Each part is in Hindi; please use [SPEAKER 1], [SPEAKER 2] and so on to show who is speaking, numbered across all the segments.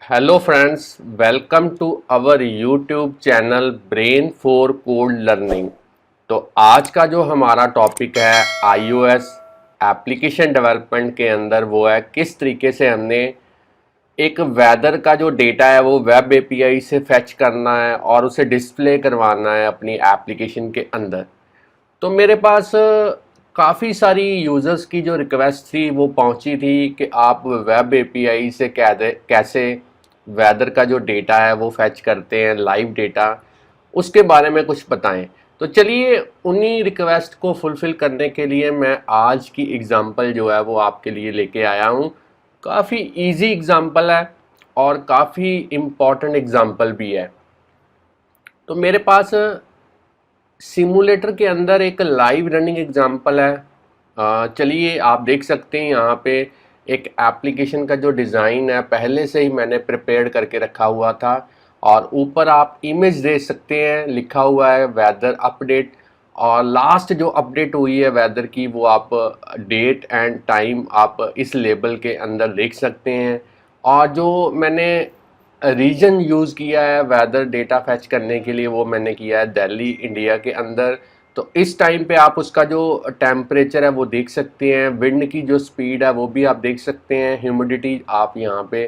[SPEAKER 1] Hello friends, welcome to our YouTube channel brain for code learning. तो आज का जो हमारा टॉपिक है आईओएस एप्लीकेशन डेवलपमेंट के अंदर वो है किस तरीके से हमने एक वेदर का जो डेटा है वो वेब एपीआई से फेच करना है और उसे डिस्प्ले करवाना है अपनी एप्लीकेशन के अंदर। तो मेरे पास काफ़ी सारी यूज़र्स की जो रिक्वेस्ट थी वो पहुंची थी कि आप वेब एपीआई से कैसे वेदर का जो डेटा है वो फैच करते हैं, लाइव डेटा, उसके बारे में कुछ बताएं। तो चलिए उन्हीं रिक्वेस्ट को फुलफ़िल करने के लिए मैं आज की एग्ज़ाम्पल जो है वो आपके लिए लेके आया हूँ। काफ़ी इजी एग्ज़ाम्पल है और काफ़ी इम्पॉर्टेंट एग्ज़ाम्पल भी है। तो मेरे पास सिमुलेटर के अंदर एक लाइव रनिंग एग्जांपल है। चलिए आप देख सकते हैं यहाँ पे एक एप्लीकेशन का जो डिज़ाइन है पहले से ही मैंने प्रिपेयर करके रखा हुआ था और ऊपर आप इमेज देख सकते हैं, लिखा हुआ है वेदर अपडेट। और लास्ट जो अपडेट हुई है वेदर की वो आप डेट एंड टाइम आप इस लेबल के अंदर देख सकते हैं। और जो मैंने रीजन यूज़ किया है वेदर डेटा फैच करने के लिए वो मैंने किया है दिल्ली, इंडिया के अंदर। तो इस टाइम पे आप उसका जो टेम्परेचर है वो देख सकते हैं, विंड की जो स्पीड है वो भी आप देख सकते हैं, ह्यूमिडिटी आप यहाँ पे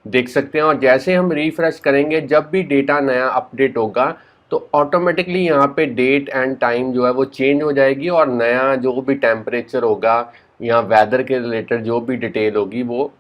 [SPEAKER 1] देख सकते हैं। और जैसे हम रिफ्रेश करेंगे जब भी डेटा नया अपडेट होगा तो ऑटोमेटिकली यहाँ पे डेट एंड टाइम जो है वो चेंज हो जाएगी और नया जो भी टेम्परेचर होगा या वेदर के रिलेटेड जो भी डिटेल होगी वो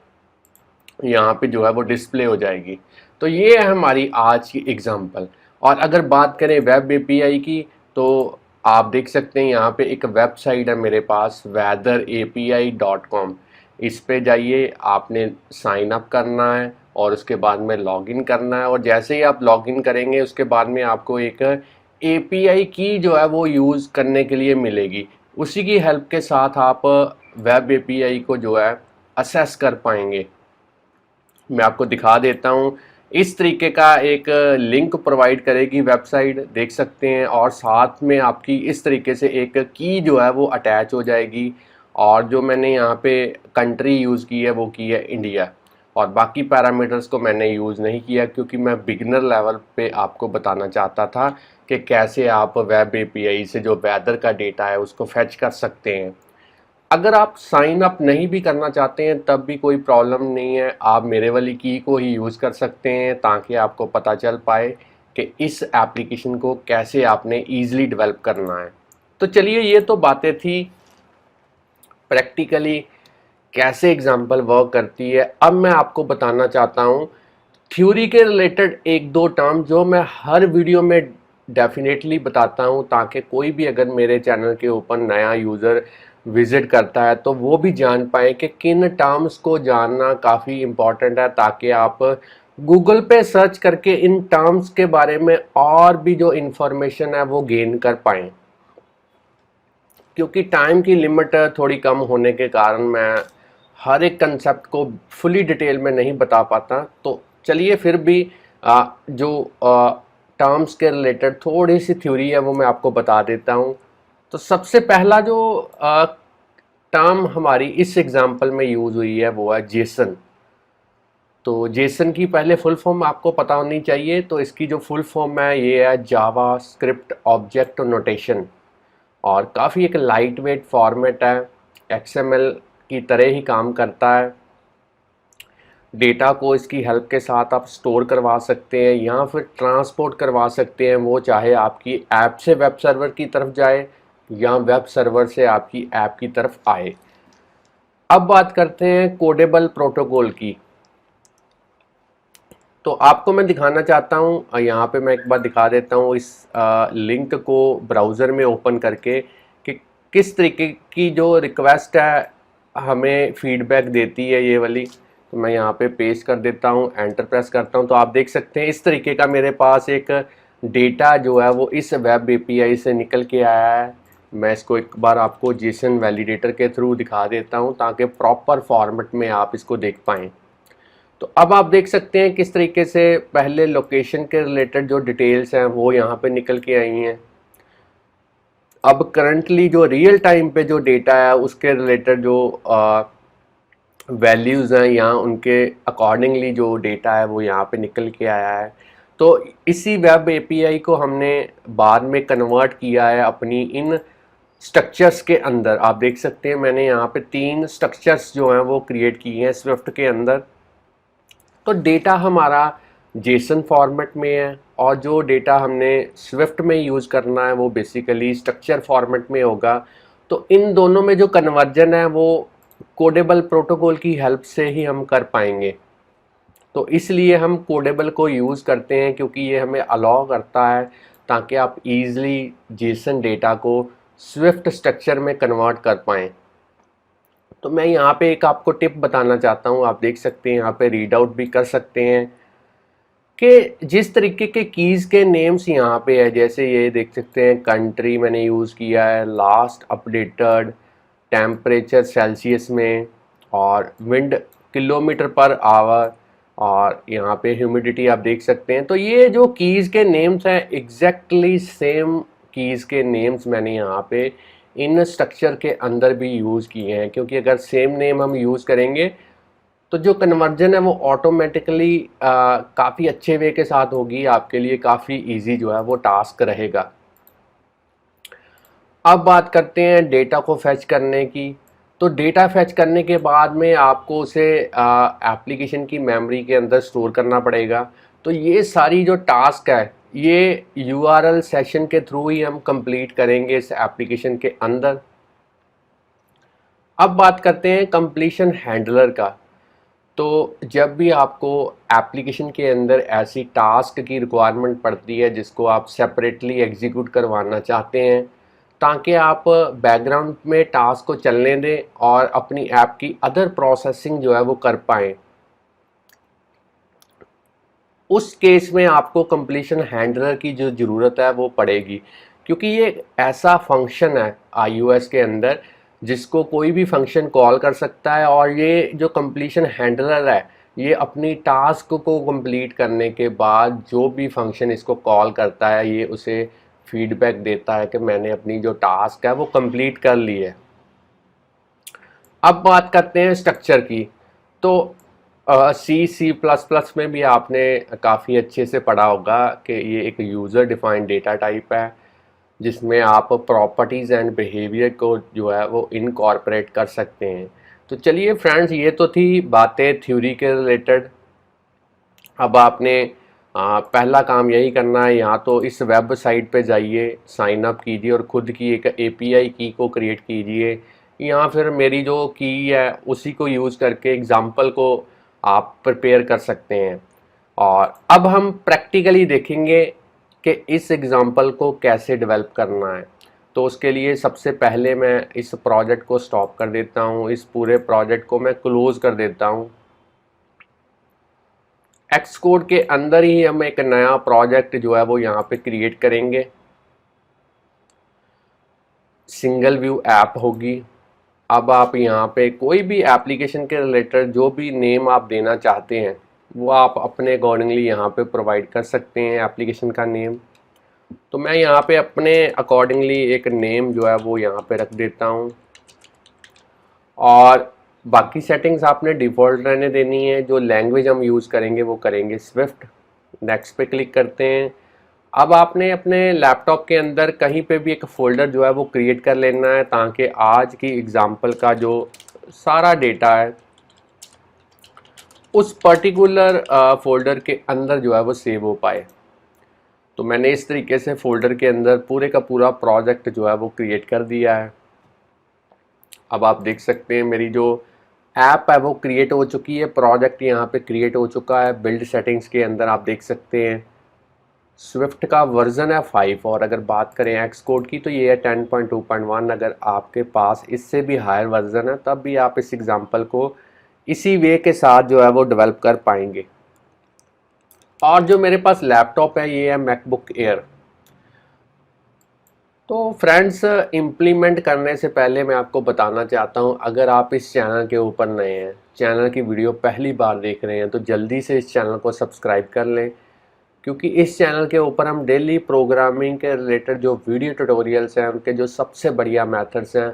[SPEAKER 1] यहाँ पे जो है वो डिस्प्ले हो जाएगी। तो ये है हमारी आज की एग्जांपल। और अगर बात करें वेब एपीआई की तो आप देख सकते हैं यहाँ पे एक वेबसाइट है मेरे पास weatherapi.com। इस पे जाइए, आपने साइन अप करना है और उसके बाद में लॉगिन करना है। और जैसे ही आप लॉगिन करेंगे उसके बाद में आपको एक एपीआई की जो है वो यूज़ करने के लिए मिलेगी। उसी की हेल्प के साथ आप वेब एपीआई को जो है असेस कर पाएंगे। मैं आपको दिखा देता हूँ। इस तरीके का एक लिंक प्रोवाइड करेगी वेबसाइट, देख सकते हैं। और साथ में आपकी इस तरीके से एक की जो है वो अटैच हो जाएगी। और जो मैंने यहाँ पे कंट्री यूज़ की है वो की है इंडिया। और बाकी पैरामीटर्स को मैंने यूज़ नहीं किया क्योंकि मैं बिगिनर लेवल पे आपको बताना चाहता था कि कैसे आप वेब एपीआई से जो वेदर का डेटा है उसको फैच कर सकते हैं। अगर आप साइन अप नहीं भी करना चाहते हैं तब भी कोई प्रॉब्लम नहीं है, आप मेरे वाली की को ही यूज़ कर सकते हैं ताकि आपको पता चल पाए कि इस एप्लीकेशन को कैसे आपने ईज़िली डेवलप करना है। तो चलिए ये तो बातें थी प्रैक्टिकली कैसे एग्जाम्पल वर्क करती है। अब मैं आपको बताना चाहता हूँ थ्योरी के रिलेटेड एक दो टर्म जो मैं हर वीडियो में डेफिनेटली बताता हूँ ताकि कोई भी अगर मेरे चैनल के ऊपर नया यूज़र विज़िट करता है तो वो भी जान पाए कि किन टर्म्स को जानना काफ़ी इम्पॉर्टेंट है ताकि आप गूगल पे सर्च करके इन टर्म्स के बारे में और भी जो इन्फॉर्मेशन है वो गेन कर पाएँ। क्योंकि टाइम की लिमिट थोड़ी कम होने के कारण मैं हर एक कंसेप्ट को फुली डिटेल में नहीं बता पाता। तो चलिए फिर भी जो टर्म्स के रिलेटेड थोड़ी सी थ्योरी है वो मैं आपको बता देता हूँ। तो सबसे पहला जो टर्म हमारी इस एग्जांपल में यूज़ हुई है वो है जेसन। तो जेसन की पहले फुल फॉर्म आपको पता होनी चाहिए। तो इसकी जो फुल फॉर्म है ये है जावा स्क्रिप्ट ऑब्जेक्ट नोटेशन। और काफ़ी एक लाइट वेट फॉर्मेट है, एक्सएमएल की तरह ही काम करता है। डेटा को इसकी हेल्प के साथ आप स्टोर करवा सकते हैं या फिर ट्रांसपोर्ट करवा सकते हैं, वो चाहे आपकी ऐप से वेब सर्वर की तरफ जाए या वेब सर्वर से आपकी ऐप की तरफ आए। अब बात करते हैं कोडेबल प्रोटोकॉल की। तो आपको मैं दिखाना चाहता हूँ, यहाँ पे मैं एक बार दिखा देता हूँ इस लिंक को ब्राउज़र में ओपन करके कि किस तरीके की जो रिक्वेस्ट है हमें फीडबैक देती है ये वाली। तो मैं यहाँ पे पेस्ट कर देता हूँ, एंटर प्रेस करता हूँ तो आप देख सकते हैं इस तरीके का मेरे पास एक डेटा जो है वो इस वेब एपीआई से निकल के आया है। मैं इसको एक बार आपको जेसन वैलिडेटर के थ्रू दिखा देता हूँ ताकि प्रॉपर फॉर्मेट में आप इसको देख पाएँ। तो अब आप देख सकते हैं किस तरीके से पहले लोकेशन के रिलेटेड जो डिटेल्स हैं वो यहाँ पे निकल के आई हैं। अब करंटली जो रियल टाइम पे जो डेटा है उसके रिलेटेड जो वैल्यूज़ हैं यहाँ उनके अकॉर्डिंगली जो डेटा है वो यहाँ पे निकल के आया है। तो इसी वेब एपीआई को हमने बाद में कन्वर्ट किया है अपनी इन स्ट्रक्चर्स के अंदर। आप देख सकते हैं मैंने यहाँ पे 3 स्ट्रक्चर्स जो हैं वो क्रिएट किए हैं स्विफ्ट के अंदर। तो डेटा हमारा जेसन फॉर्मेट में है और जो डेटा हमने स्विफ्ट में यूज़ करना है वो बेसिकली स्ट्रक्चर फॉर्मेट में होगा। तो इन दोनों में जो कन्वर्जन है वो कोडेबल प्रोटोकॉल की हेल्प से ही हम कर पाएंगे। तो इसलिए हम कोडेबल को यूज़ करते हैं क्योंकि ये हमें अलाउ करता है ताकि आप इजीली जेसन डेटा को स्विफ्ट स्ट्रक्चर में कन्वर्ट कर पाएँ। तो मैं यहाँ पे एक आपको टिप बताना चाहता हूँ। आप देख सकते हैं यहाँ पे रीड आउट भी कर सकते हैं कि जिस तरीके के कीज़ के नेम्स यहाँ पे है, जैसे ये देख सकते हैं कंट्री मैंने यूज़ किया है, लास्ट अपडेटेड टेम्परेचर सेल्सियस में, और विंड किलोमीटर पर आवर, और यहाँ पे ह्यूमिडिटी आप देख सकते हैं। तो ये जो कीज़ के नेम्स हैं एग्जैक्टली सेम कीज़ के नेम्स मैंने यहाँ पे इन स्ट्रक्चर के अंदर भी यूज़ किए हैं, क्योंकि अगर सेम नेम हम यूज़ करेंगे तो जो कन्वर्जन है वो ऑटोमेटिकली काफ़ी अच्छे वे के साथ होगी, आपके लिए काफ़ी इजी जो है वो टास्क रहेगा। अब बात करते हैं डेटा को फैच करने की। तो डेटा फैच करने के बाद में आपको उसे एप्लीकेशन की मेमोरी के अंदर स्टोर करना पड़ेगा। तो ये सारी जो टास्क है ये यूआरएल सेशन के थ्रू ही हम कंप्लीट करेंगे इस एप्लीकेशन के अंदर। अब बात करते हैं कंप्लीशन हैंडलर का। तो जब भी आपको एप्लीकेशन के अंदर ऐसी टास्क की रिक्वायरमेंट पड़ती है जिसको आप सेपरेटली एग्जीक्यूट करवाना चाहते हैं ताकि आप बैकग्राउंड में टास्क को चलने दें और अपनी ऐप की अदर प्रोसेसिंग जो है वो कर पाएँ, उस केस में आपको कंप्लीशन हैंडलर की जो ज़रूरत है वो पड़ेगी, क्योंकि ये ऐसा फंक्शन है iOS के अंदर जिसको कोई भी फंक्शन कॉल कर सकता है। और ये जो कंप्लीशन हैंडलर है ये अपनी टास्क को कंप्लीट करने के बाद जो भी फंक्शन इसको कॉल करता है ये उसे फीडबैक देता है कि मैंने अपनी जो टास्क है वो कंप्लीट कर ली है। अब बात करते हैं स्ट्रक्चर की। तो C++ में भी आपने काफ़ी अच्छे से पढ़ा होगा कि ये एक यूज़र डिफाइंड डेटा टाइप है जिसमें आप प्रॉपर्टीज़ एंड बिहेवियर को जो है वो इनकॉर्पोरेट कर सकते हैं। तो चलिए फ्रेंड्स, ये तो थी बातें थ्योरी के रिलेटेड। अब आपने पहला काम यही करना है, यहाँ तो इस वेबसाइट पे जाइए, साइन अप कीजिए और ख़ुद की एक एपीआई की को क्रिएट कीजिए, या फिर मेरी जो की है उसी को यूज़ करके एग्ज़ाम्पल को आप प्रिपेयर कर सकते हैं। और अब हम प्रैक्टिकली देखेंगे कि इस एग्ज़ाम्पल को कैसे डेवलप करना है। तो उसके लिए सबसे पहले मैं इस प्रोजेक्ट को स्टॉप कर देता हूँ, इस पूरे प्रोजेक्ट को मैं क्लोज़ कर देता हूँ। एक्सकोड के अंदर ही हम एक नया प्रोजेक्ट जो है वो यहाँ पे क्रिएट करेंगे। सिंगल व्यू ऐप होगी। अब आप यहाँ पे कोई भी एप्लीकेशन के रिलेटेड जो भी नेम आप देना चाहते हैं वो आप अपने अकॉर्डिंगली यहाँ पे प्रोवाइड कर सकते हैं एप्लीकेशन का नेम। तो मैं यहाँ पे अपने अकॉर्डिंगली एक नेम जो है वो यहाँ पे रख देता हूँ, और बाकी सेटिंग्स आपने डिफ़ॉल्ट रहने देनी है। जो लैंग्वेज हम यूज़ करेंगे वो करेंगे स्विफ्ट। नेक्स्ट पे क्लिक करते हैं। अब आपने अपने लैपटॉप के अंदर कहीं पे भी एक फ़ोल्डर जो है वो क्रिएट कर लेना है ताकि आज की एग्ज़ाम्पल का जो सारा डेटा है उस पर्टिकुलर फ़ोल्डर के अंदर जो है वो सेव हो पाए। तो मैंने इस तरीके से फ़ोल्डर के अंदर पूरे का पूरा प्रोजेक्ट जो है वो क्रिएट कर दिया है। अब आप देख सकते हैं मेरी जो ऐप है वो क्रिएट हो चुकी है, प्रोजेक्ट यहाँ पे क्रिएट हो चुका है। बिल्ड सेटिंग्स के अंदर आप देख सकते हैं स्विफ्ट का वर्जन है 5, और अगर बात करें एक्सकोड की तो ये है 10.2.1। अगर आपके पास इससे भी हायर वर्जन है तब भी आप इस एग्ज़ाम्पल को इसी वे के साथ जो है वो डेवलप कर पाएंगे। और जो मेरे पास लैपटॉप है ये है मैकबुक एयर। तो फ्रेंड्स, इम्प्लीमेंट करने से पहले मैं आपको बताना चाहता हूँ, अगर आप इस चैनल के ऊपर नए हैं, चैनल की वीडियो पहली बार देख रहे हैं, तो जल्दी से इस चैनल को सब्सक्राइब कर लें, क्योंकि इस चैनल के ऊपर हम डेली प्रोग्रामिंग के रिलेटेड जो वीडियो ट्यूटोरियल्स हैं उनके जो सबसे बढ़िया मेथड्स हैं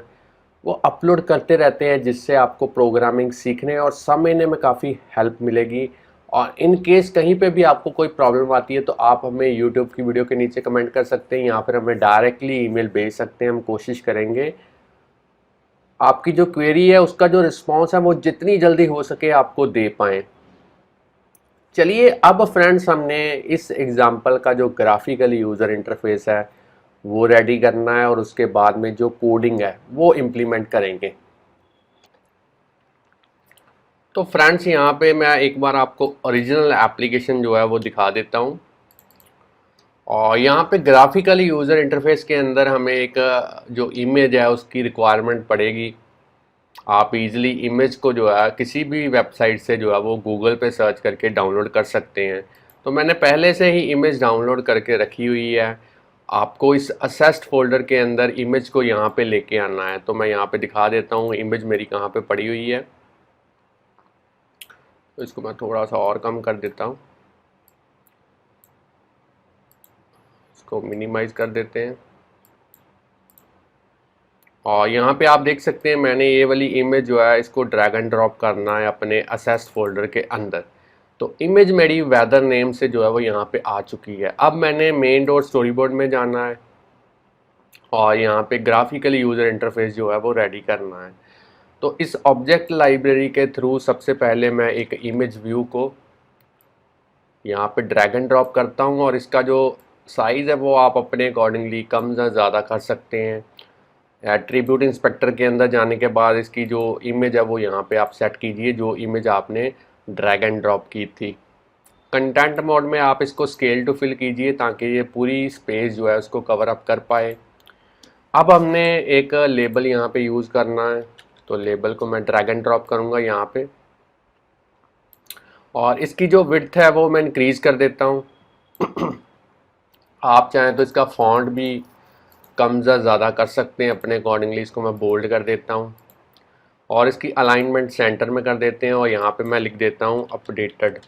[SPEAKER 1] वो अपलोड करते रहते हैं, जिससे आपको प्रोग्रामिंग सीखने और समझने में काफ़ी हेल्प मिलेगी। और इन केस कहीं पे भी आपको कोई प्रॉब्लम आती है तो आप हमें यूट्यूब की वीडियो के नीचे कमेंट कर सकते हैं, या फिर हमें डायरेक्टली ईमेल भेज सकते हैं। हम कोशिश करेंगे आपकी जो क्वेरी है उसका जो रिस्पॉन्स है वो जितनी जल्दी हो सके आपको दे पाएँ। चलिए अब फ्रेंड्स, हमने इस एग्जांपल का जो ग्राफिकल यूज़र इंटरफेस है वो रेडी करना है, और उसके बाद में जो कोडिंग है वो इम्प्लीमेंट करेंगे। तो फ्रेंड्स, यहाँ पे मैं एक बार आपको ओरिजिनल एप्लीकेशन जो है वो दिखा देता हूँ। और यहाँ पे ग्राफिकल यूज़र इंटरफेस के अंदर हमें एक जो इमेज है उसकी रिक्वायरमेंट पड़ेगी। आप इजीली इमेज को जो है किसी भी वेबसाइट से जो है वो गूगल पे सर्च करके डाउनलोड कर सकते हैं। तो मैंने पहले से ही इमेज डाउनलोड करके रखी हुई है। आपको इस असेस्ड फोल्डर के अंदर इमेज को यहाँ पे लेके आना है। तो मैं यहाँ पे दिखा देता हूँ इमेज मेरी कहाँ पे पड़ी हुई है। तो इसको मैं थोड़ा सा और कम कर देता हूँ, इसको मिनिमाइज कर देते हैं। और यहाँ पे आप देख सकते हैं मैंने ये वाली इमेज जो है इसको ड्रैग एंड ड्रॉप करना है अपने असेस्ड फोल्डर के अंदर। तो इमेज मेरी वेदर नेम से जो है वो यहाँ पे आ चुकी है। अब मैंने मेन डॉट स्टोरी बोर्ड में जाना है और यहाँ पे ग्राफिकल यूज़र इंटरफेस जो है वो रेडी करना है। तो इस ऑब्जेक्ट लाइब्रेरी के थ्रू सबसे पहले मैं एक इमेज व्यू को यहाँ पे ड्रैग एंड ड्रॉप करता हूँ, और इसका जो साइज़ है वो आप अपने अकॉर्डिंगली कम या ज़्यादा कर सकते हैं। एट्रीब्यूट इंस्पेक्टर के अंदर जाने के बाद इसकी जो इमेज है वो यहाँ पे आप सेट कीजिए, जो इमेज आपने ड्रैग एंड ड्रॉप की थी। कंटेंट मोड में आप इसको स्केल टू फिल कीजिए ताकि ये पूरी स्पेस जो है उसको कवर अप कर पाए। अब हमने एक लेबल यहाँ पे यूज़ करना है, तो लेबल को मैं ड्रैग एंड ड्रॉप करूँगा यहाँ पे, और इसकी जो विड्थ है वो मैं इंक्रीज़ कर देता हूँ। आप चाहें तो इसका फॉन्ट भी कम या ज़्यादा कर सकते हैं अपने अकॉर्डिंगली। इसको मैं बोल्ड कर देता हूँ और इसकी अलाइनमेंट सेंटर में कर देते हैं, और यहाँ पे मैं लिख देता हूँ अपडेटेड।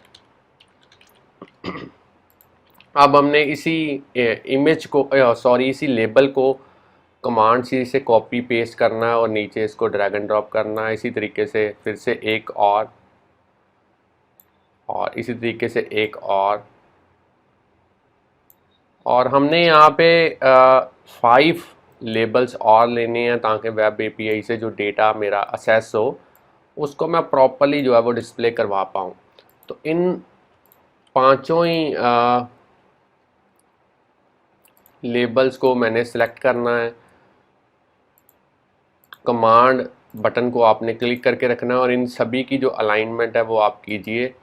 [SPEAKER 1] अब हमने इसी इमेज को इसी लेबल को कमांड सी से कॉपी पेस्ट करना है और नीचे इसको ड्रैग एंड ड्रॉप करना है। इसी तरीके से फिर से एक और इसी तरीके से एक और हमने यहाँ पे 5 लेबल्स और लेने हैं ताकि वेब एपीआई से जो डेटा मेरा असेस हो उसको मैं प्रॉपरली जो है वो डिस्प्ले करवा पाऊँ। तो इन पांचों ही लेबल्स को मैंने सेलेक्ट करना है। कमांड बटन को आपने क्लिक करके रखना है और इन सभी की जो अलाइनमेंट है वो आप कीजिए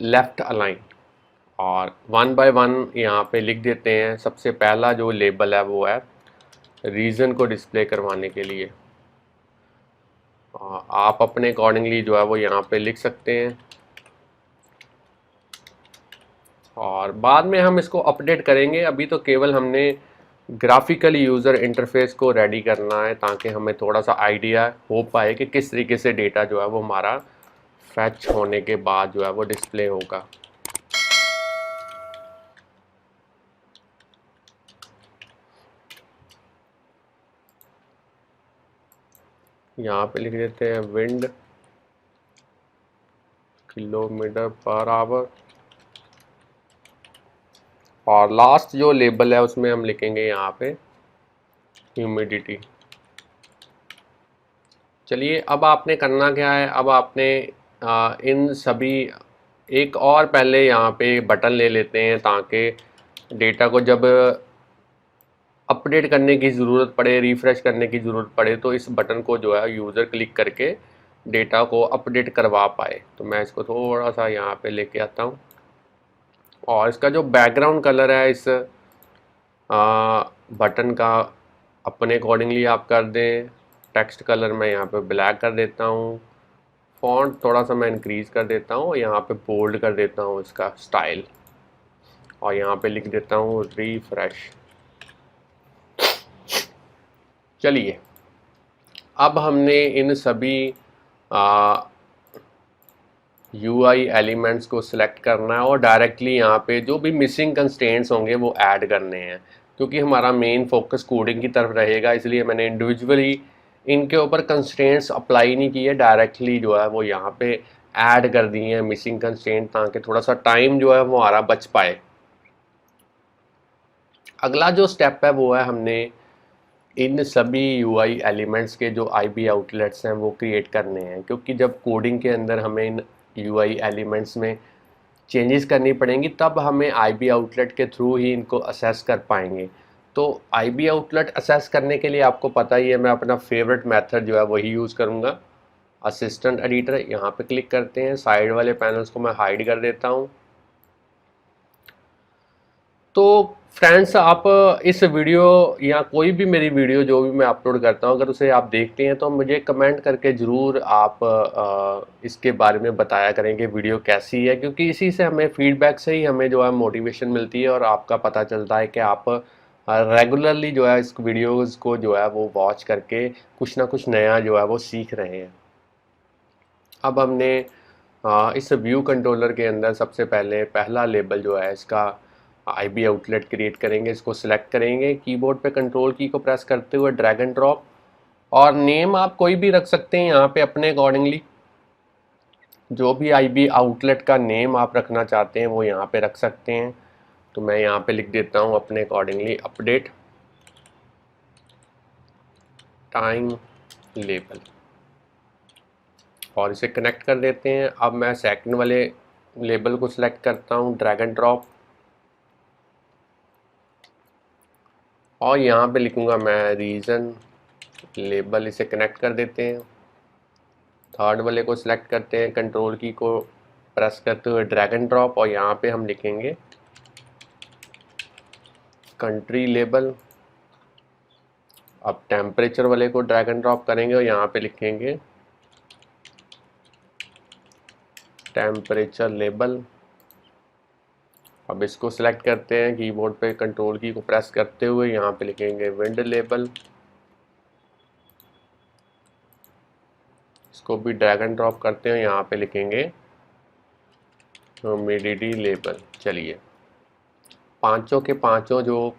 [SPEAKER 1] लेफ़्ट अलाइन, और 1 बाय 1 यहाँ पे लिख देते हैं। सबसे पहला जो लेबल है वो है रीज़न को डिस्प्ले करवाने के लिए। आप अपने अकॉर्डिंगली जो है वो यहाँ पे लिख सकते हैं, और बाद में हम इसको अपडेट करेंगे। अभी तो केवल हमने ग्राफिकल यूज़र इंटरफेस को रेडी करना है ताकि हमें थोड़ा सा आइडिया हो पाए कि किस तरीके से डेटा जो है वो हमारा फैच होने के बाद जो है वो डिस्प्ले होगा। यहाँ पे लिख देते हैं विंड किलोमीटर पर आवर, और लास्ट जो लेबल है उसमें हम लिखेंगे यहाँ पे ह्यूमिडिटी। चलिए अब आपने करना क्या है, अब आपने इन सभी एक और पहले यहाँ पे बटन ले लेते हैं ताकि डेटा को जब अपडेट करने की ज़रूरत पड़े, रिफ़्रेश करने की ज़रूरत पड़े, तो इस बटन को जो है यूज़र क्लिक करके डेटा को अपडेट करवा पाए। तो मैं इसको थोड़ा सा यहाँ पे लेके आता हूँ, और इसका जो बैकग्राउंड कलर है इस बटन का अपने अकॉर्डिंगली आप कर दें। टेक्स्ट कलर मैं यहाँ पे ब्लैक कर देता हूँ, फॉन्ट थोड़ा सा मैं इंक्रीज़ कर देता हूँ, यहाँ पे बोल्ड कर देता हूँ इसका स्टाइल, और यहाँ पे लिख देता हूँ रिफ्रेश। चलिए अब हमने इन सभी यूआई एलिमेंट्स को सिलेक्ट करना है और डायरेक्टली यहाँ पे जो भी मिसिंग कंस्ट्रेंट्स होंगे वो ऐड करने हैं। क्योंकि हमारा मेन फोकस कोडिंग की तरफ रहेगा, इसलिए मैंने इंडिविजुअली इनके ऊपर कंस्ट्रेंट्स अप्लाई नहीं किए, डायरेक्टली जो है वो यहाँ पे ऐड कर दिए हैं मिसिंग कंस्ट्रेंट, ताकि थोड़ा सा टाइम जो है वो हमारा बच पाए। अगला जो स्टेप है वो है हमने इन सभी यूआई एलिमेंट्स के जो आईबी आउटलेट्स हैं वो क्रिएट करने हैं, क्योंकि जब कोडिंग के अंदर हमें इन यूआई एलिमेंट्स में चेंजेस करनी पड़ेंगी तब हमें आईबी आउटलेट के थ्रू ही इनको असेस कर पाएंगे। तो आईबी आउटलेट असेस करने के लिए आपको पता ही है, मैं अपना फेवरेट मेथड जो है वही यूज़ करूँगा, असिस्टेंट एडिटर। यहाँ पे क्लिक करते हैं, साइड वाले पैनल्स को मैं हाइड कर देता हूँ। तो फ्रेंड्स, आप इस वीडियो या कोई भी मेरी वीडियो जो भी मैं अपलोड करता हूँ, अगर उसे आप देखते हैं तो मुझे कमेंट करके ज़रूर आप इसके बारे में बताया करें कि वीडियो कैसी है, क्योंकि इसी से हमें फीडबैक से ही हमें जो है मोटिवेशन मिलती है और आपका पता चलता है कि आप रेगुलरली जो है इस वीडियोज़ को जो है वो वॉच करके कुछ ना कुछ नया जो है वो सीख रहे हैं। अब हमने इस व्यू कंट्रोलर के अंदर सबसे पहले पहला लेबल जो है इसका आईबी आउटलेट क्रिएट करेंगे। इसको सिलेक्ट करेंगे, कीबोर्ड पे कंट्रोल की को प्रेस करते हुए ड्रैग एंड ड्रॉप, और नेम आप कोई भी रख सकते हैं यहाँ पे अपने अकॉर्डिंगली। जो भी आईबी आउटलेट का नेम आप रखना चाहते हैं वो यहाँ पे रख सकते हैं। तो मैं यहाँ पे लिख देता हूँ अपने अकॉर्डिंगली अपडेट टाइम लेबल, और इसे कनेक्ट कर देते हैं। अब मैं सेकंड वाले लेबल को सिलेक्ट करता हूँ, ड्रैग एंड ड्रॉप, और यहाँ पे लिखूँगा मैं रीजन लेबल, इसे कनेक्ट कर देते हैं। थर्ड वाले को सिलेक्ट करते हैं, कंट्रोल की को प्रेस करते हुए ड्रैग एंड ड्रॉप, और यहाँ पे हम लिखेंगे कंट्री लेबल। अब टेम्परेचर वाले को ड्रैग एंड ड्रॉप करेंगे और यहाँ पे लिखेंगे टेम्परेचर लेबल। अब इसको सिलेक्ट करते हैं, कीबोर्ड पे कंट्रोल की को प्रेस करते हुए यहाँ पे लिखेंगे विंड लेबल। इसको भी ड्रैग एंड ड्रॉप करते हैं, यहाँ पे लिखेंगे ह्यूमिडिटी लेबल। चलिए, पांचों के पांचों जो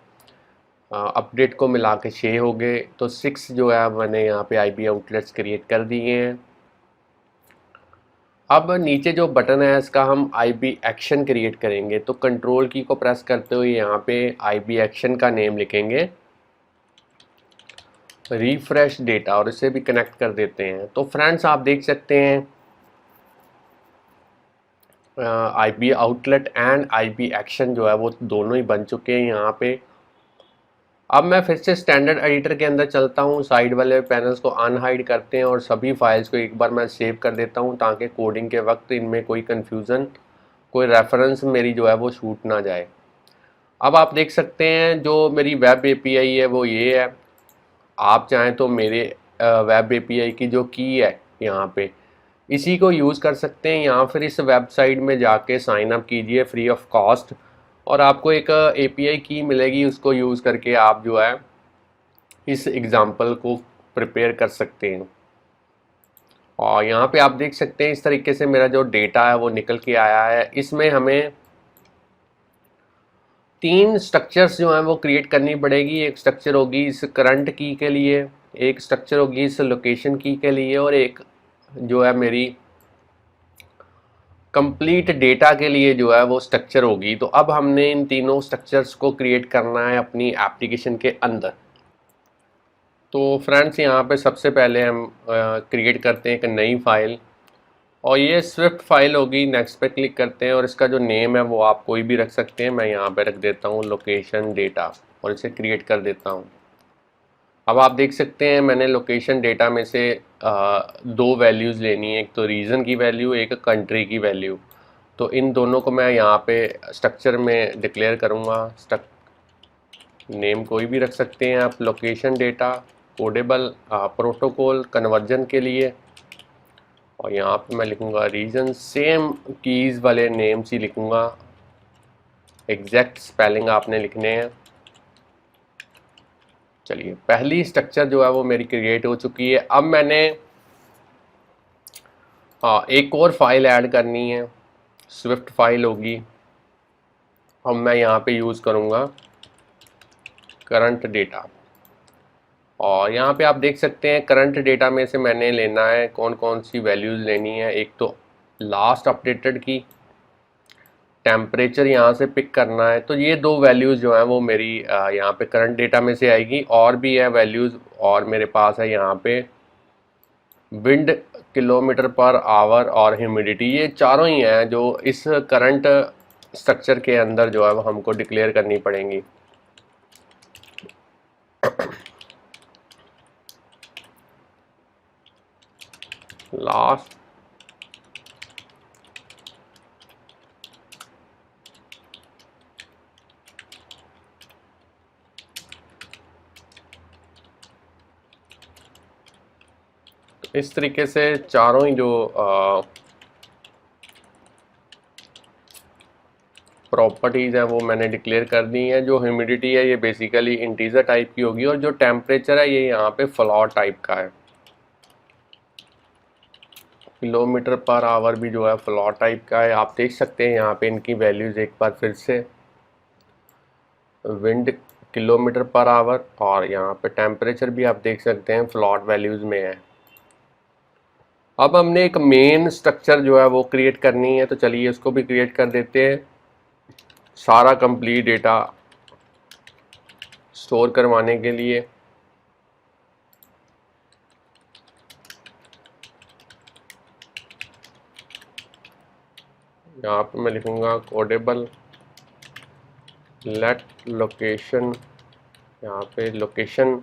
[SPEAKER 1] अपडेट को मिला के 6 हो गए, तो 6 जो है मैंने यहाँ पे आईबी आउटलेट्स क्रिएट कर दिए हैं। अब नीचे जो बटन है इसका हम आईबी एक्शन क्रिएट करेंगे, तो कंट्रोल की को प्रेस करते हुए यहाँ पे आईबी एक्शन का नेम लिखेंगे रिफ्रेश डेटा, और इसे भी कनेक्ट कर देते हैं। तो फ्रेंड्स, आप देख सकते हैं IB outlet and IB action जो है वो दोनों ही बन चुके हैं यहाँ पे। अब मैं फिर से स्टैंडर्ड एडिटर के अंदर चलता हूँ, साइड वाले पैनल्स को अनहाइड करते हैं और सभी फाइल्स को एक बार मैं सेव कर देता हूँ, ताकि कोडिंग के वक्त इनमें कोई कन्फ्यूज़न, कोई रेफरेंस मेरी जो है वो छूट ना जाए। अब आप देख सकते हैं जो मेरी वेब एपीआई है वो ये है। आप चाहें तो मेरे वेब एपीआई की जो की है यहाँ पे, इसी को यूज़ कर सकते हैं, या फिर इस वेबसाइट में जाके साइन अप कीजिए फ्री ऑफ कॉस्ट, और आपको एक एपीआई की मिलेगी, उसको यूज़ करके आप जो है इस एग्ज़ाम्पल को प्रिपेयर कर सकते हैं। और यहाँ पे आप देख सकते हैं इस तरीके से मेरा जो डेटा है वो निकल के आया है। इसमें हमें 3 स्ट्रक्चर्स जो हैं वो क्रिएट करनी पड़ेगी। एक स्ट्रक्चर होगी इस करंट की के लिए, एक स्ट्रक्चर होगी इस लोकेशन की के लिए, और एक जो है मेरी कंप्लीट डेटा के लिए जो है वो स्ट्रक्चर होगी। तो अब हमने इन तीनों स्ट्रक्चर्स को क्रिएट करना है अपनी एप्लीकेशन के अंदर। तो फ्रेंड्स, यहाँ पे सबसे पहले हम क्रिएट करते हैं एक नई फाइल, और ये स्विफ्ट फाइल होगी। नेक्स्ट पे क्लिक करते हैं और इसका जो नेम है वो आप कोई भी रख सकते हैं। मैं यहाँ पे रख देता हूँ लोकेशन डेटा, और इसे क्रिएट कर देता हूँ। अब आप देख सकते हैं मैंने लोकेशन डेटा में से 2 वैल्यूज़ लेनी है, एक तो रीजन की वैल्यू, एक कंट्री की वैल्यू। तो इन दोनों को मैं यहाँ पे स्ट्रक्चर में डिक्लेयर करूँगा। नेम कोई भी रख सकते हैं आप, लोकेशन डेटा कोडेबल प्रोटोकॉल कन्वर्जन के लिए, और यहाँ पे मैं लिखूँगा रीजन। सेम कीज़ वाले नेम्स ही लिखूँगा, एग्जैक्ट स्पेलिंग आपने लिखने हैं। चलिए, पहली स्ट्रक्चर जो है वो मेरी क्रिएट हो चुकी है। अब मैंने एक और फाइल ऐड करनी है, स्विफ्ट फाइल होगी। अब मैं यहाँ पे यूज़ करूँगा करंट डेटा, और यहाँ पे आप देख सकते हैं करंट डेटा में से मैंने लेना है कौन कौन सी वैल्यूज़ लेनी है। एक तो लास्ट अपडेटेड की, टेम्परेचर यहाँ से पिक करना है। तो ये दो वैल्यूज़ जो है वो मेरी यहाँ पे करंट डेटा में से आएगी। और भी है वैल्यूज़, और मेरे पास है यहाँ पे विंड, किलोमीटर पर आवर और ह्यूमिडिटी। ये चारों ही हैं जो इस करंट स्ट्रक्चर के अंदर जो है वो हमको डिक्लेयर करनी पड़ेंगी। लास्ट इस तरीके से चारों ही जो प्रॉपर्टीज़ हैं वो मैंने डिक्लेयर कर दी हैं। जो ह्यूमिडिटी है ये बेसिकली इंटीजर टाइप की होगी, और जो टेम्परेचर है ये यहाँ पे फ्लोट टाइप का है। किलोमीटर पर आवर भी जो है फ्लोट टाइप का है। आप देख सकते हैं यहाँ पे इनकी वैल्यूज़ एक बार फिर से, विंड किलोमीटर पर आवर, और यहाँ पे टेम्परेचर भी आप देख सकते हैं फ्लोट वैल्यूज़ में है। अब हमने एक मेन स्ट्रक्चर जो है वो क्रिएट करनी है, तो चलिए इसको भी क्रिएट कर देते हैं। सारा कंप्लीट डेटा स्टोर करवाने के लिए यहाँ पे मैं लिखूँगा कोडेबल लेट लोकेशन। यहाँ पे लोकेशन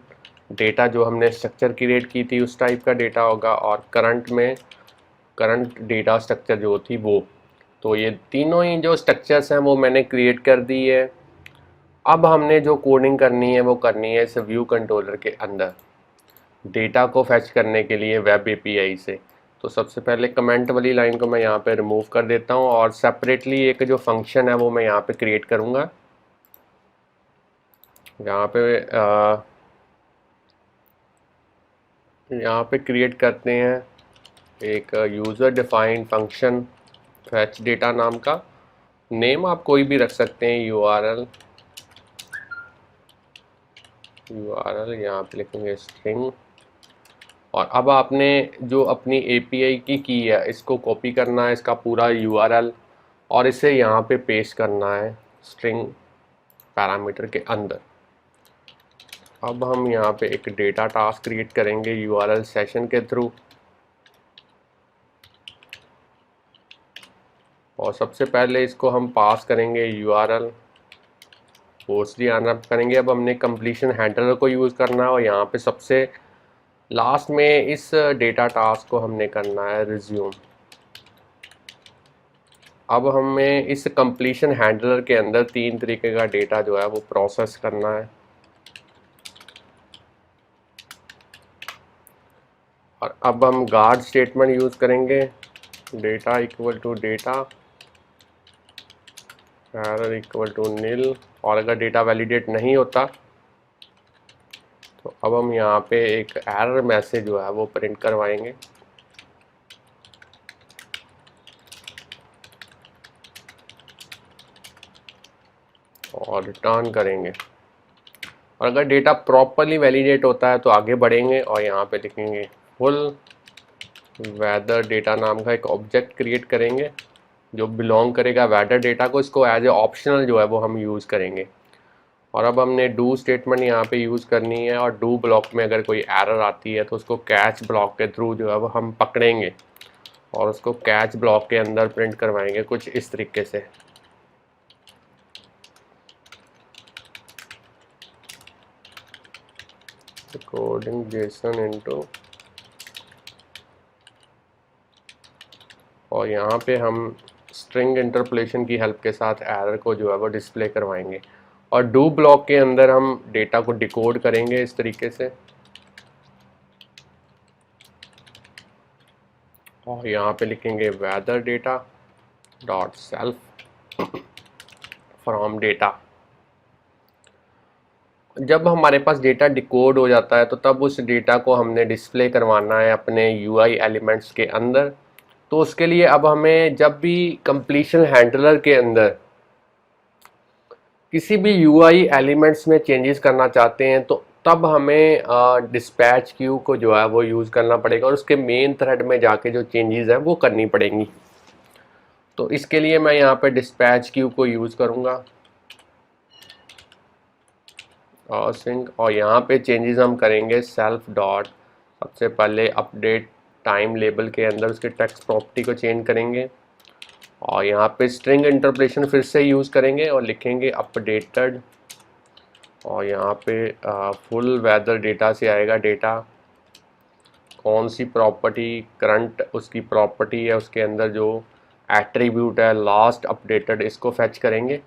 [SPEAKER 1] डेटा जो हमने स्ट्रक्चर क्रिएट की थी उस टाइप का डेटा होगा, और करंट में करंट डेटा स्ट्रक्चर जो थी वो। तो ये तीनों ही जो स्ट्रक्चर्स हैं वो मैंने क्रिएट कर दी है। अब हमने जो कोडिंग करनी है वो करनी है इस व्यू कंट्रोलर के अंदर डेटा को फैच करने के लिए वेब एपीआई से। तो सबसे पहले कमेंट वाली लाइन को मैं यहाँ पे रिमूव कर देता हूँ, और सेपरेटली एक जो फंक्शन है वो मैं यहाँ पे क्रिएट करूँगा। यहाँ पे क्रिएट करते हैं एक user defined function fetch data नाम का। नेम आप कोई भी रख सकते हैं, यूआरएल यहाँ पे लिखेंगे स्ट्रिंग। और अब आपने जो अपनी एपीआई की है इसको कॉपी करना है, इसका पूरा यूआरएल, और इसे यहाँ पे पेस्ट करना है स्ट्रिंग पैरामीटर के अंदर। अब हम यहाँ पे एक डेटा टास्क क्रिएट करेंगे यूआरएल सेशन के थ्रू, और सबसे पहले इसको हम पास करेंगे यूआरएल, पोस्टली अनरैप करेंगे। अब हमने कंप्लीशन हैंडलर को यूज़ करना है, और यहाँ पे सबसे लास्ट में इस डेटा टास्क को हमने करना है रिज्यूम। अब हमें इस कंप्लीशन हैंडलर के अंदर तीन तरीके का डेटा जो है वो प्रोसेस करना है, और अब हम गार्ड स्टेटमेंट यूज़ करेंगे, data equal to data, error equal to nil. और अगर डेटा वैलिडेट नहीं होता तो अब हम यहाँ पे एक एरर मैसेज जो है वो प्रिंट करवाएंगे, और रिटर्न करेंगे। और अगर डेटा प्रॉपरली वैलिडेट होता है तो आगे बढ़ेंगे, और यहाँ पे लिखेंगे फुल वेदर डेटा नाम का एक ऑब्जेक्ट क्रिएट करेंगे जो बिलोंग करेगा वेदर डेटा को। इसको एज ए ऑप्शनल जो है वो हम यूज़ करेंगे। और अब हमने डू स्टेटमेंट यहाँ पे यूज़ करनी है, और डू ब्लॉक में अगर कोई एरर आती है तो उसको कैच ब्लॉक के थ्रू जो है वो हम पकड़ेंगे, और उसको कैच ब्लॉक के अंदर प्रिंट करवाएंगे कुछ इस तरीके से। कोडिंग जेसन इनटू, और यहाँ पे हम स्ट्रिंग इंटरपोलेशन की हेल्प के साथ एरर को जो है वो डिस्प्ले करवाएंगे। और डू ब्लॉक के अंदर हम डेटा को डिकोड करेंगे इस तरीके से, और यहाँ पे लिखेंगे weather data dot self from data. जब हमारे पास डेटा डिकोड हो जाता है तो तब उस डेटा को हमने डिस्प्ले करवाना है अपने यूआई एलिमेंट्स के अंदर। तो उसके लिए अब हमें जब भी कंप्लीशन हैंडलर के अंदर किसी भी यूआई एलिमेंट्स में चेंजेस करना चाहते हैं तो तब हमें डिस्पैच क्यू को जो है वो यूज़ करना पड़ेगा और उसके मेन थ्रेड में जाके जो चेंजेस हैं वो करनी पड़ेंगी। तो इसके लिए मैं यहाँ पे डिस्पैच क्यू को यूज़ करूँगा और सिंक, और यहाँ पे चेंजेस हम करेंगे सेल्फ डॉट, सबसे पहले अपडेट टाइम लेबल के अंदर उसके टेक्स्ट प्रॉपर्टी को चेंज करेंगे और यहाँ पे स्ट्रिंग इंटरप्रेशन फिर से यूज़ करेंगे और लिखेंगे अपडेटेड, और यहाँ पे फुल वेदर डेटा से आएगा डेटा, कौन सी प्रॉपर्टी करंट उसकी प्रॉपर्टी है उसके अंदर जो एट्रीब्यूट है लास्ट अपडेटेड, इसको फैच करेंगे।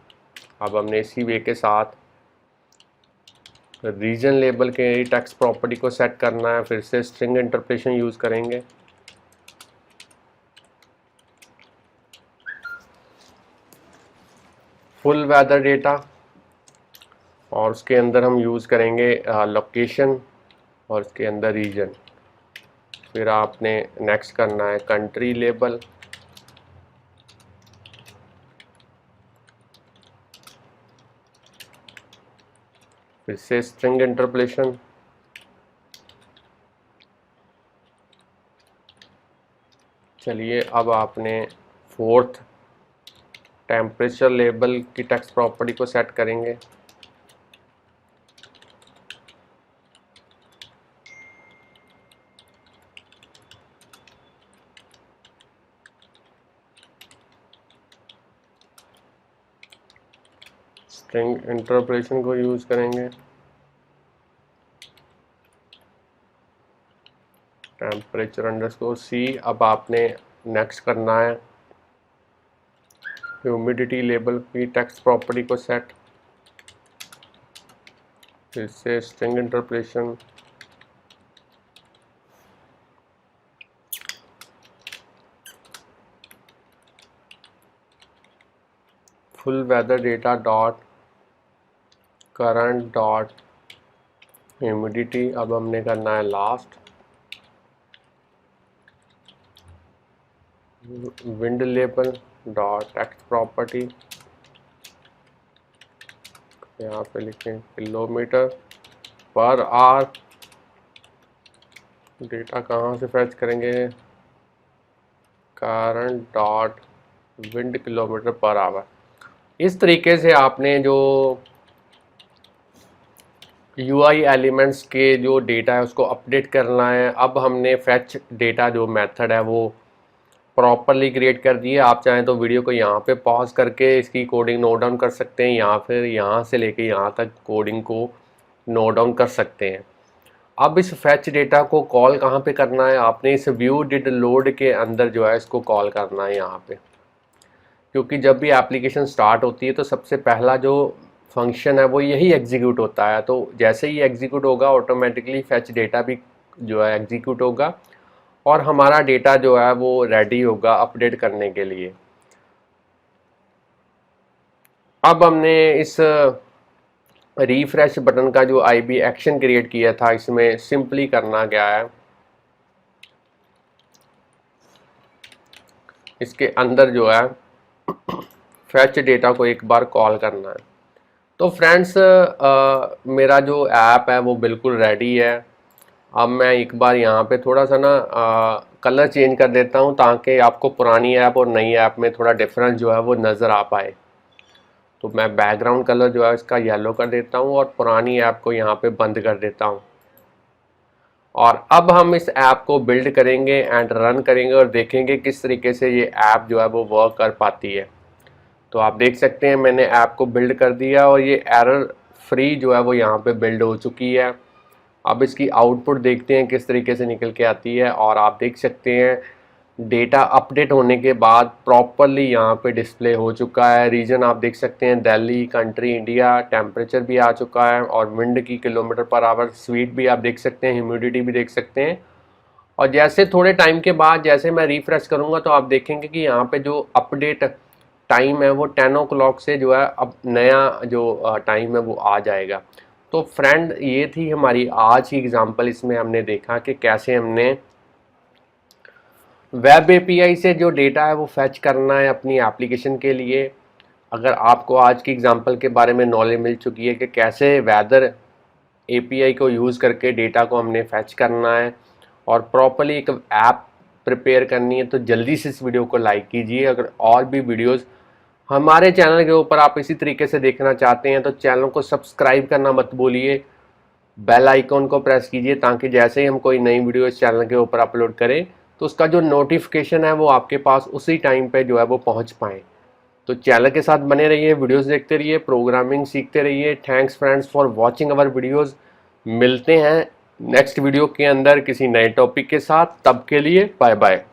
[SPEAKER 1] अब हमने इसी वे के साथ रीजन लेबल के टेक्स्ट प्रॉपर्टी को सेट करना है, फिर से स्ट्रिंग इंटरप्रेशन यूज़ करेंगे। फुल वेदर डेटा और उसके अंदर हम यूज़ करेंगे लोकेशन और उसके अंदर रीजन। फिर आपने नेक्स्ट करना है कंट्री लेबल, फिर से स्ट्रिंग इंटरप्रेशन, चलिए अब आपने फोर्थ टेम्परेचर लेबल की टेक्स्ट प्रॉपर्टी को सेट करेंगे। स्ट्रिंग इंटरप्रेशन को यूज़ करेंगे, टेम्परेचर अंडरस्कोर सी। अब आपने नेक्स्ट करना है ह्यूमिडिटी लेबल की टेक्स्ट प्रॉपर्टी को सेट, फिर से string interpolation, full weather data dot current dot humidity. अब हमने करना है last wind label dot text property, यहाँ पे लिखें किलोमीटर पर आवर, डेटा कहाँ से फैच करेंगे, current dot wind kilometre per hour. इस तरीके से आपने जो यूआई एलिमेंट्स के जो डेटा है उसको अपडेट करना है। अब हमने फैच डेटा जो मेथड है वो प्रॉपरली क्रिएट कर दी है। आप चाहें तो वीडियो को यहाँ पे पॉज करके इसकी कोडिंग नोट डाउन कर सकते हैं या फिर यहाँ से लेके यहाँ तक कोडिंग को नोट डाउन कर सकते हैं। अब इस फैच डेटा को कॉल कहाँ पे करना है, आपने इस व्यू डिड लोड के अंदर जो है इसको कॉल करना है यहाँ पे, क्योंकि जब भी एप्लीकेशन स्टार्ट होती है तो सबसे पहला जो फंक्शन है वो यही एग्जीक्यूट होता है। तो जैसे ही एग्जीक्यूट होगा ऑटोमेटिकली फैच डेटा भी जो है एग्जीक्यूट होगा और हमारा डेटा जो है वो रेडी होगा अपडेट करने के लिए। अब हमने इस रिफ्रेश बटन का जो आईबी एक्शन क्रिएट किया था इसमें सिंपली करना क्या है, इसके अंदर जो है फैच डेटा को एक बार कॉल करना है। तो फ्रेंड्स मेरा जो ऐप है वो बिल्कुल रेडी है। अब मैं एक बार यहाँ पे थोड़ा सा ना कलर चेंज कर देता हूँ ताकि आपको पुरानी ऐप और नई ऐप में थोड़ा डिफरेंस जो है वो नज़र आ पाए। तो मैं बैकग्राउंड कलर जो है इसका येलो कर देता हूँ और पुरानी ऐप को यहाँ पे बंद कर देता हूँ। और अब हम इस ऐप को बिल्ड करेंगे एंड रन करेंगे और देखेंगे किस तरीके से ये ऐप जो है वो वर्क कर पाती है। तो आप देख सकते हैं मैंने ऐप को बिल्ड कर दिया और ये एरर फ्री जो है वो यहाँ पे बिल्ड हो चुकी है। अब इसकी आउटपुट देखते हैं किस तरीके से निकल के आती है और आप देख सकते हैं डेटा अपडेट होने के बाद प्रॉपरली यहाँ पे डिस्प्ले हो चुका है। रीजन आप देख सकते हैं दिल्ली, कंट्री इंडिया, टेम्परेचर भी आ चुका है और विंड की किलोमीटर पर आवर स्पीड भी आप देख सकते हैं, ह्यूमिडिटी भी देख सकते हैं। और जैसे थोड़े टाइम के बाद जैसे मैं रिफ्रेश करूँगा तो आप देखेंगे कि यहाँ पे जो अपडेट टाइम है वो 10 o'clock से जो है अब नया जो टाइम है वो आ जाएगा। तो फ्रेंड ये थी हमारी आज की एग्जांपल। इसमें हमने देखा कि कैसे हमने वेब एपीआई से जो डेटा है वो फैच करना है अपनी एप्लीकेशन के लिए। अगर आपको आज की एग्जांपल के बारे में नॉलेज मिल चुकी है कि कैसे वेदर API को यूज़ करके डेटा को हमने फैच करना है और प्रॉपरली एक ऐप प्रिपेयर करनी है। तो जल्दी से इस वीडियो को लाइक कीजिए। अगर और भी वीडियोस हमारे चैनल के ऊपर आप इसी तरीके से देखना चाहते हैं तो चैनल को सब्सक्राइब करना मत भूलिए, बेल आइकॉन को प्रेस कीजिए ताकि जैसे ही हम कोई नई वीडियो इस चैनल के ऊपर अपलोड करें तो उसका जो नोटिफिकेशन है वो आपके पास उसी टाइम पे जो है वो पहुंच पाए। तो चैनल के साथ बने रहिए, वीडियोस देखते रहिए, प्रोग्रामिंग सीखते रहिए। Thanks friends for watching our videos. मिलते हैं नेक्स्ट वीडियो के अंदर किसी नए टॉपिक के साथ। तब के लिए बाय बाय।